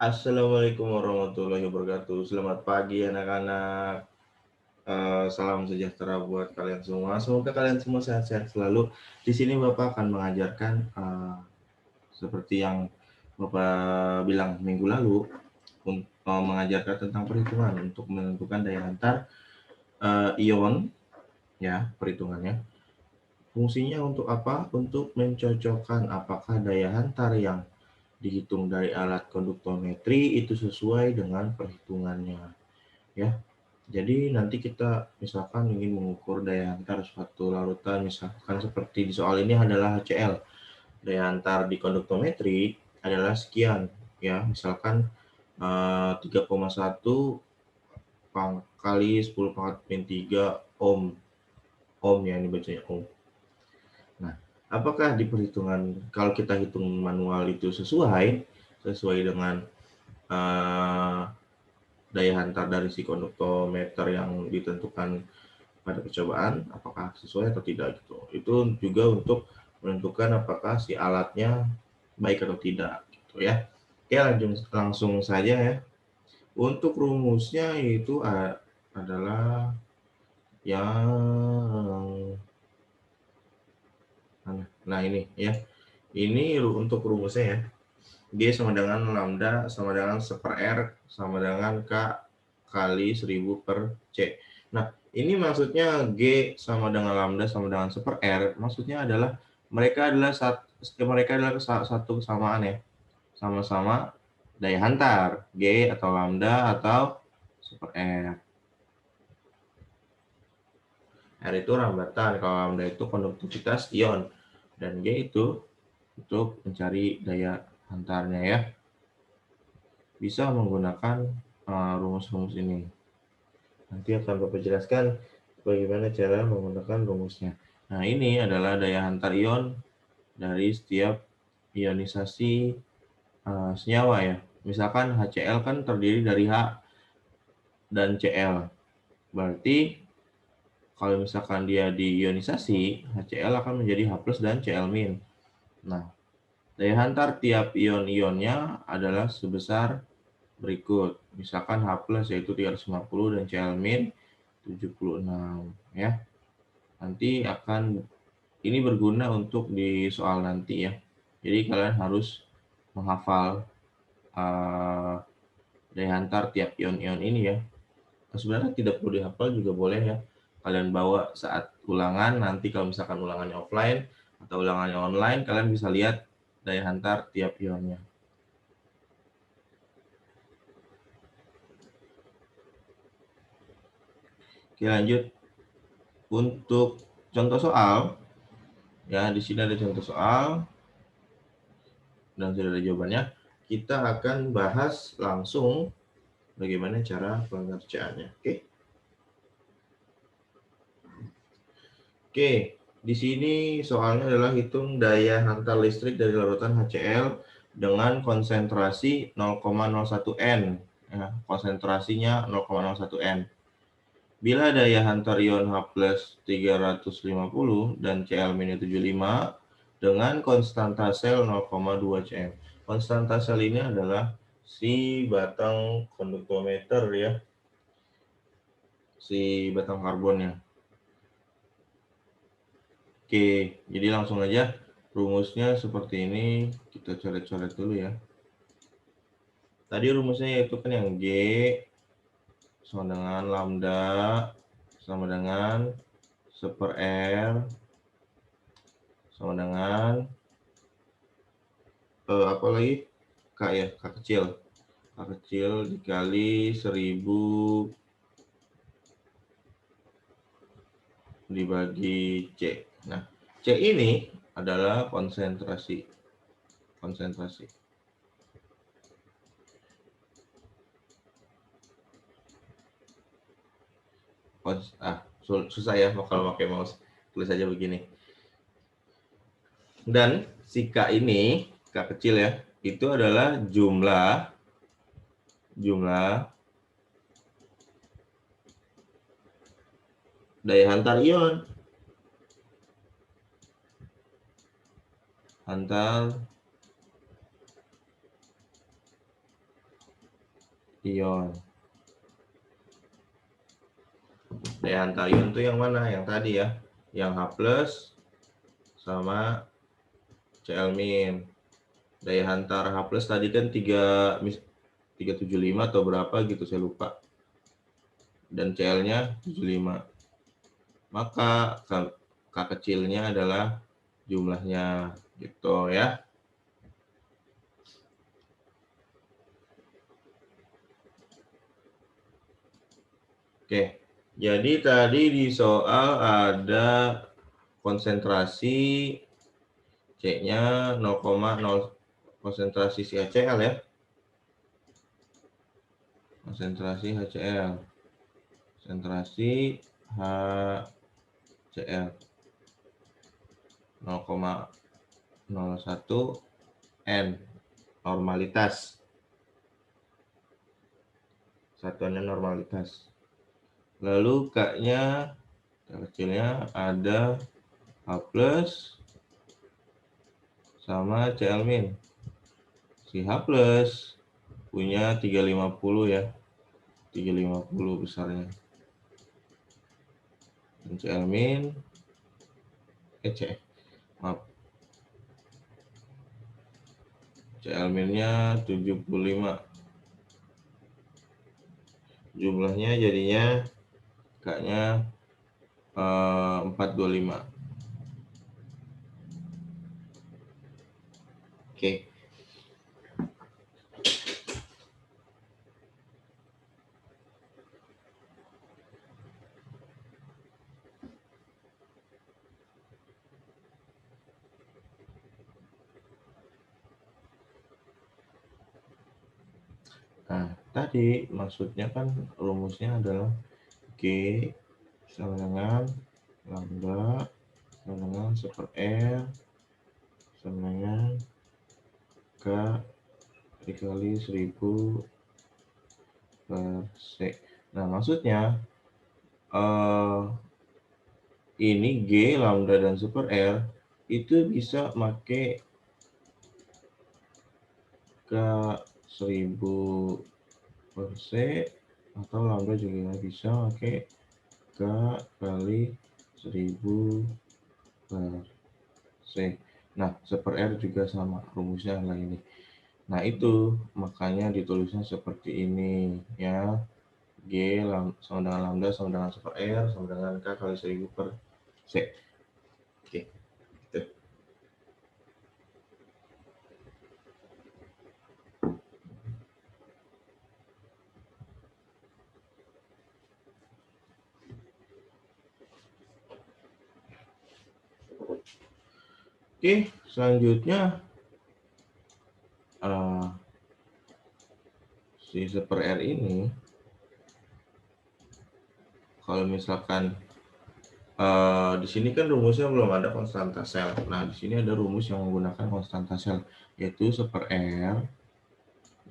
Assalamualaikum warahmatullahi wabarakatuh. Selamat pagi anak-anak. Salam sejahtera buat kalian semua. Semoga kalian semua sehat-sehat selalu. Di sini Bapak akan mengajarkan seperti yang Bapak bilang minggu lalu, mengajarkan tentang perhitungan untuk menentukan daya hantar ion, ya perhitungannya. Fungsinya untuk apa? Untuk mencocokkan apakah daya hantar yang dihitung dari alat konduktometri itu sesuai dengan perhitungannya, ya. Jadi nanti kita misalkan ingin mengukur daya hantar suatu larutan, misalkan seperti di soal ini adalah HCl. Daya hantar di konduktometri adalah sekian, ya. Misalkan 3,1 kali 10 pangkat min 3 ohm. Ohm ya, ini bacanya ohm. Nah, apakah di perhitungan kalau kita hitung manual itu sesuai dengan daya hantar dari si konduktometer yang ditentukan pada percobaan, apakah sesuai atau tidak gitu. Itu juga untuk menentukan apakah si alatnya baik atau tidak gitu ya. Oke, langsung saja ya. Untuk rumusnya itu adalah yang nah ini ya. Ini untuk rumusnya ya. G sama dengan lambda sama dengan 1/R sama dengan K kali 1000 per C. Nah, ini maksudnya G sama dengan lambda sama dengan 1/R, maksudnya adalah mereka adalah satu kesamaan ya. Sama-sama daya hantar, G atau lambda atau 1/R. R itu rambatan, kalau lambda itu konduktivitas ion, dan G itu untuk mencari daya hantarnya ya. Bisa menggunakan rumus-rumus ini. Nanti akan Bapak jelaskan bagaimana cara menggunakan rumusnya. Nah, ini adalah daya hantar ion dari setiap ionisasi senyawa ya. Misalkan HCl kan terdiri dari H dan Cl. Berarti kalau misalkan dia diionisasi, HCl akan menjadi H+ dan Cl-. Nah, daya hantar tiap ion-ionnya adalah sebesar berikut. Misalkan H+ yaitu 350 dan Cl- 76 ya. Nanti ini berguna untuk di soal nanti ya. Jadi kalian harus menghafal daya hantar tiap ion-ion ini ya. Sebenarnya tidak perlu dihafal juga boleh ya. Kalian bawa saat ulangan, nanti kalau misalkan ulangannya offline atau ulangannya online, kalian bisa lihat daya hantar tiap ionnya. Oke, lanjut. Untuk contoh soal, ya di sini ada contoh soal dan sudah ada jawabannya. Kita akan bahas langsung bagaimana cara pengerjaannya. Oke, di sini soalnya adalah hitung daya hantar listrik dari larutan HCl dengan konsentrasi 0,01 N. Ya, konsentrasinya 0,01 N. Bila daya hantar ion H+ 350 dan Cl- 75 dengan konstanta sel 0,2 cm. Konstanta sel ini adalah si batang konduktometer ya. Si batang karbonnya. Oke, jadi langsung aja rumusnya seperti ini. Kita coret-coret dulu ya. Tadi rumusnya yaitu kan yang G sama dengan lambda sama dengan 1/R sama dengan apa lagi? K ya, K kecil. K kecil dikali 1000 dibagi C. Nah, C ini adalah konsentrasi. Susah ya kalau pakai mouse. Tulis aja begini. Dan si K ini, K kecil ya, itu adalah jumlah daya hantar ion. ion. Daya hantar ion itu yang mana? Yang tadi ya, yang H+ sama Cl-. Daya hantar H+ tadi kan 375 atau berapa gitu, saya lupa. Dan Cl-nya 75. Maka K kecilnya adalah jumlahnya gitu ya. Oke. Jadi tadi di soal ada konsentrasi C-nya 0,0, konsentrasi HCl ya. Konsentrasi HCl. Konsentrasi HCl 0,01 N, normalitas. Satuannya normalitas. Lalu K-nya, kecilnya ada H+ sama Cl-. Si H+ punya 350 ya. 350 besarnya. Dan Cl-, maaf. Cl-nya 75. Jumlahnya jadinya K-nya 425. Oke. Nah, tadi maksudnya kan rumusnya adalah G sama dengan lambda sama dengan 1/R sama dengan K dikali 1000 per C. Nah, maksudnya ini G, lambda, dan 1/R itu bisa pakai K 1000 per C, atau lambda juga bisa pakai K kali 1000 per C. Nah, 1/R juga sama, rumusnya adalah ini. Nah, itu makanya ditulisnya seperti ini ya. G sama dengan lambda sama dengan 1/R sama dengan K kali 1000 per C. Oke. Gitu. Oke, selanjutnya si 1/R ini, kalau misalkan di sini kan rumusnya belum ada konstanta sel. Nah, di sini ada rumus yang menggunakan konstanta sel, yaitu 1/R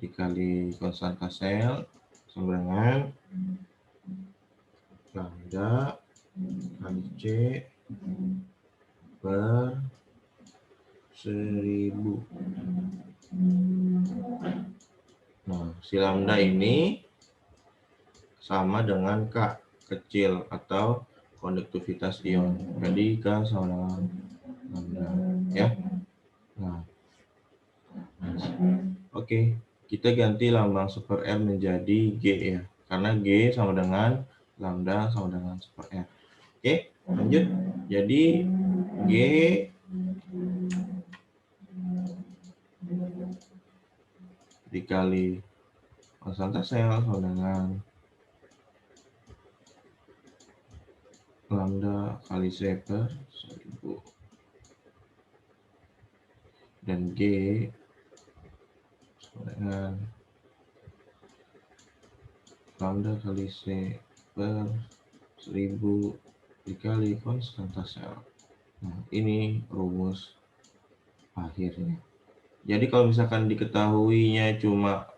dikali konstanta sel sama dengan lambda kali C per 1000. Nah, si lambda ini sama dengan K kecil atau konduktivitas ion. Jadi K sama dengan lambda ya. Nah, oke. Kita ganti lambang 1/R menjadi G ya. Karena G sama dengan lambda sama dengan 1/R. Oke, lanjut. Jadi G dikali konstanta sel sama dengan lambda kali C per 1000. Dan G sama dengan lambda kali C per 1000 dikali konstanta sel. Nah, ini rumus akhirnya. Jadi kalau misalkan diketahuinya cuma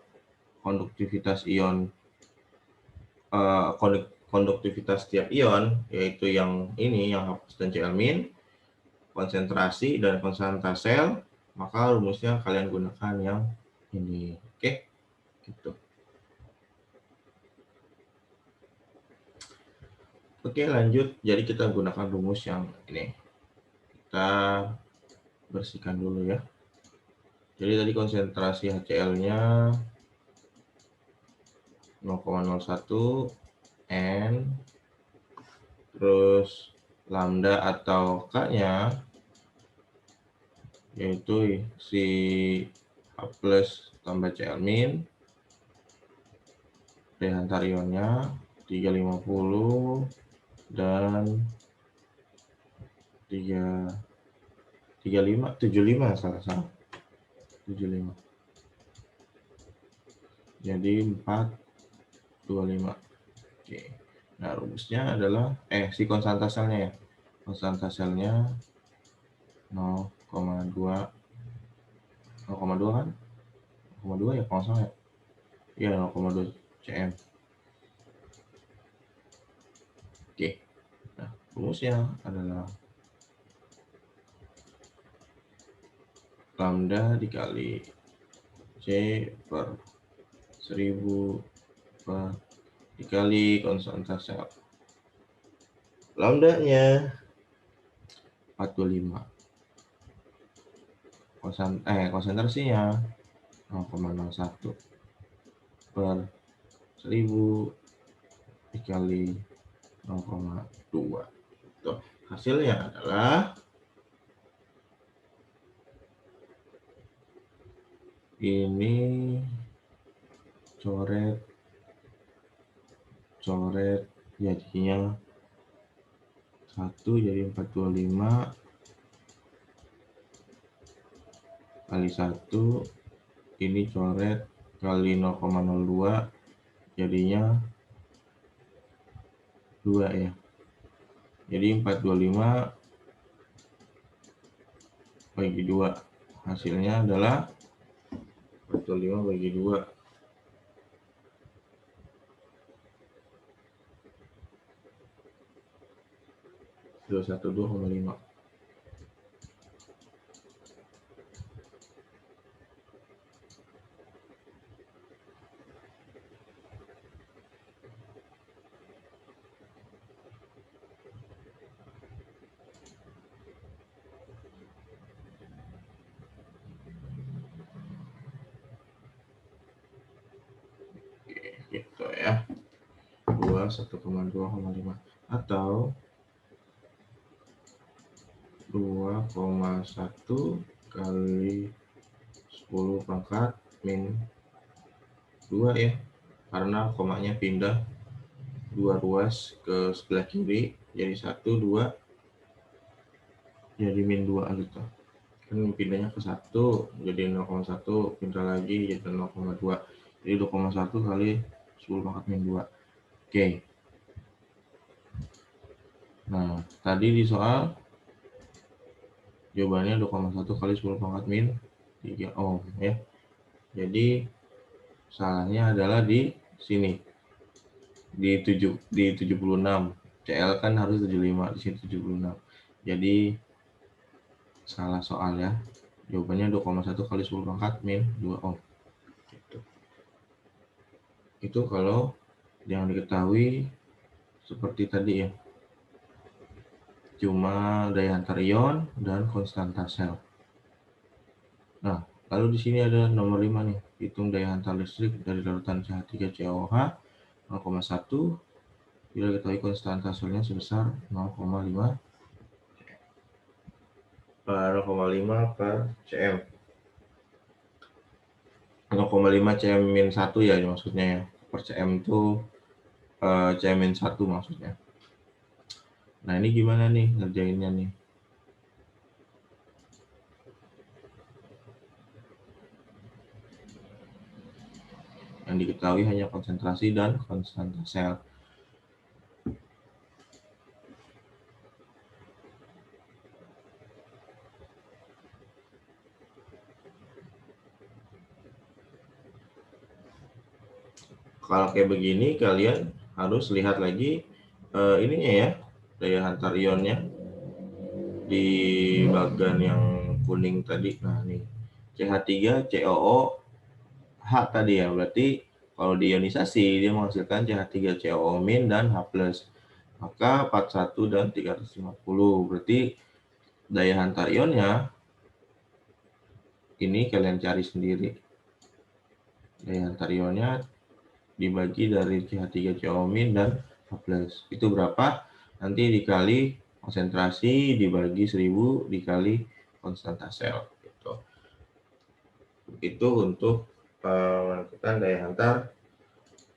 konduktivitas ion, konduktivitas tiap ion, yaitu yang ini, yang H+ dan Cl-, konsentrasi dan konstanta sel, maka rumusnya kalian gunakan yang ini. Oke, gitu. Oke, lanjut. Jadi kita gunakan rumus yang ini. Kita bersihkan dulu ya. Jadi tadi konsentrasi HCl-nya 0,01 N, terus lambda atau K-nya yaitu si H plus tambah Cl min, daya antar ionnya 350 dan 75 salah 75. Jadi 425. Oke. Nah, rumusnya adalah si konstanta selnya ya. Konstanta selnya 0,2 kan? 0,2 ya kalau nggak salah ya. Iya, 0,2 cm. Oke. Nah, rumusnya adalah lambda dikali C per 1000 per dikali konstanta sel. Lambdanya 45. Konsentrasinya 0,01 per 1000 dikali 0,2. Tuh, hasilnya adalah ini coret jadinya 1 jadi 425 kali 1, ini coret kali 0,02 jadinya 2 ya. Jadi 425 bagi 2. Hasilnya adalah 425 bagi 2. 212,5. Gitu ya. 1,2,5 atau 2,1 kali 10 pangkat min 2 ya, karena komanya pindah 2 ruas ke sebelah kiri, jadi 1, 2, jadi min 2 gitu. Kan pindahnya ke 1, jadi 0,1, pindah lagi jadi 0,2. Jadi 2,1 kali 10 pangkat min 2. Oke. Nah, tadi di soal jawabannya 2,1 kali 10 pangkat min 3 ohm ya. Jadi salahnya adalah di sini. Di 76. CL kan harus 75, di sini 76. Jadi salah soal ya. Jawabannya 2,1 kali 10 pangkat min 2 ohm. Gitu. Itu kalau yang diketahui seperti tadi ya. Cuma daya antar ion dan konstanta sel. Nah, lalu di sini ada nomor 5 nih. Hitung daya antar listrik dari larutan CH3COH 0,1 bila diketahui konstanta selnya sebesar 0,5 per cm. 0,5 cm min 1 ya maksudnya ya. Per cm itu cm min 1 maksudnya. Nah, ini gimana nih ngerjainnya nih? Yang diketahui hanya konsentrasi dan konstanta sel. Kalau kayak begini kalian harus lihat lagi ininya ya, daya antar ionnya di bagian yang kuning tadi. Nah, nih CH3COO H tadi ya, berarti kalau diionisasi dia menghasilkan CH3COO min dan H+. Maka 41 dan 350. Berarti daya hantar ionnya ini kalian cari sendiri. Daya hantar ionnya dibagi dari CH3CO- dan H+. Itu berapa? Nanti dikali konsentrasi dibagi 1000 dikali konstanta sel. Gitu. Itu untuk menentukan daya hantar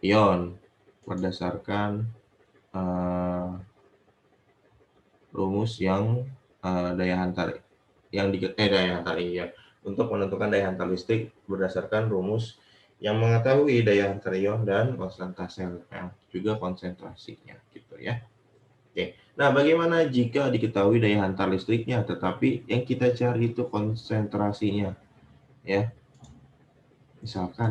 ion berdasarkan rumus yang daya hantar daya hantar ion. Untuk menentukan daya hantar listrik berdasarkan rumus yang mengetahui daya hantar ion dan konstanta selnya, juga konsentrasinya, gitu ya. Oke. Nah, bagaimana jika diketahui daya hantar listriknya, tetapi yang kita cari itu konsentrasinya, ya? Misalkan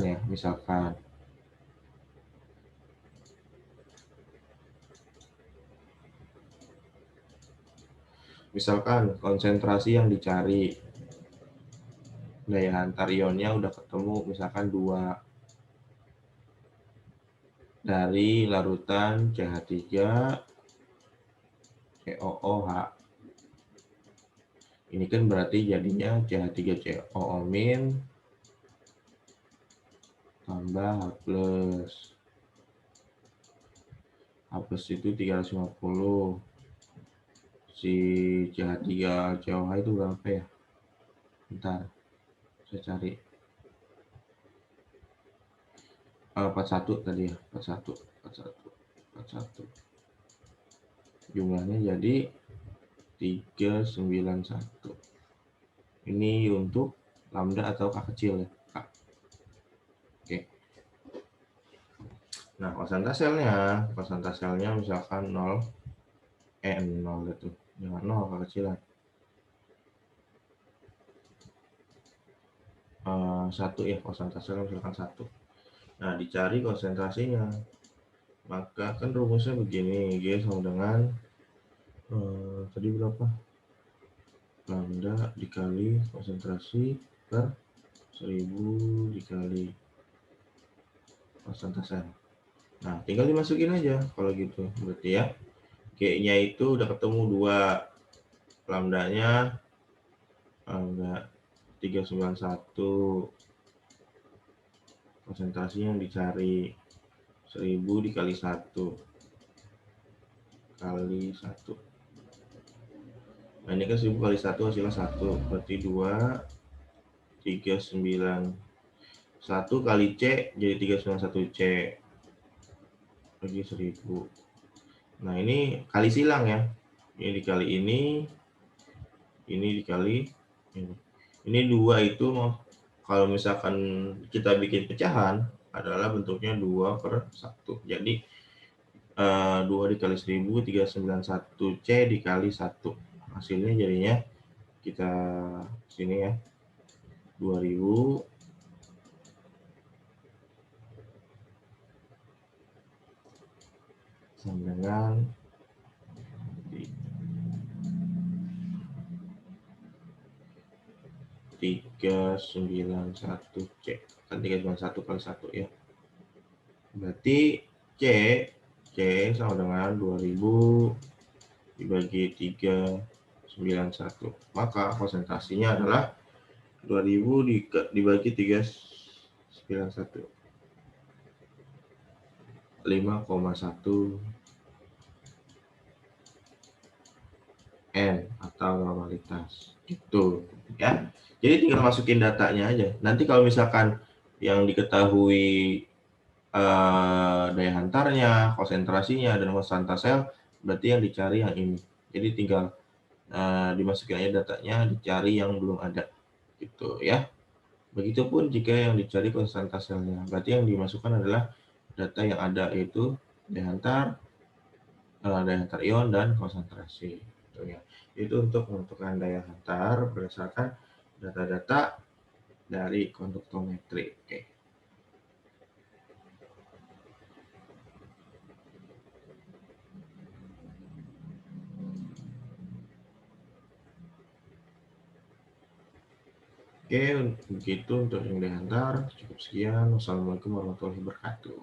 konsentrasi yang dicari daya hantar ionnya udah ketemu, misalkan 2 dari larutan CH3COOH. Ini kan berarti jadinya CH3COO- tambah H+. H+ itu 350. Si CH3COOH itu berapa ya? Bentar, saya cari. 41 tadi ya, 41. Jumlahnya jadi 391. Ini untuk lambda atau K kecil ya, K. Oke. Nah, konsenta selnya misalkan 0 itu. Jangan 0 K kecilan. 1 ya, konsenta selnya misalkan 1. Nah, dicari konsentrasinya. Maka kan rumusnya begini, G sama dengan tadi berapa? Lambda dikali konsentrasi per 1000 dikali konstanta sel. Nah, tinggal dimasukin aja kalau gitu. Berarti ya, G-nya itu udah ketemu 2. Lambdanya lambda 391. Konsentrasi yang dicari 1000 dikali 1 kali 1. Nah, ini kan 1000 kali 1 hasilnya 1. Berarti 2, 391 kali C jadi 391C. Bagi 1000. Nah, ini kali silang ya. Ini dikali ini dikali ini. Ini 2 itu kalau misalkan kita bikin pecahan adalah bentuknya 2/1. Jadi 2 dikali 1000 391C dikali 1. Hasilnya jadinya kita sini ya. 2000 sama dengan 391C. Kan 391 kali 1 ya. Berarti C sama dengan 2000 dibagi 391. Maka konsentrasinya adalah 2000 dibagi 391. 5,1 N atau normalitas. Itu ya. Jadi tinggal masukin datanya aja. Nanti kalau misalkan yang diketahui daya hantarnya, konsentrasinya, dan konstanta sel, berarti yang dicari yang ini. Jadi tinggal dimasukin aja datanya, dicari yang belum ada, gitu ya. Begitupun jika yang dicari konstanta selnya, berarti yang dimasukkan adalah data yang ada, yaitu daya hantar ion, dan konsentrasi. Gitu ya. Itu untuk menentukan daya hantar berdasarkan data-data dari konduktometri. Oke. Oke, begitu untuk yang diantar. Cukup sekian. Wassalamualaikum warahmatullahi wabarakatuh.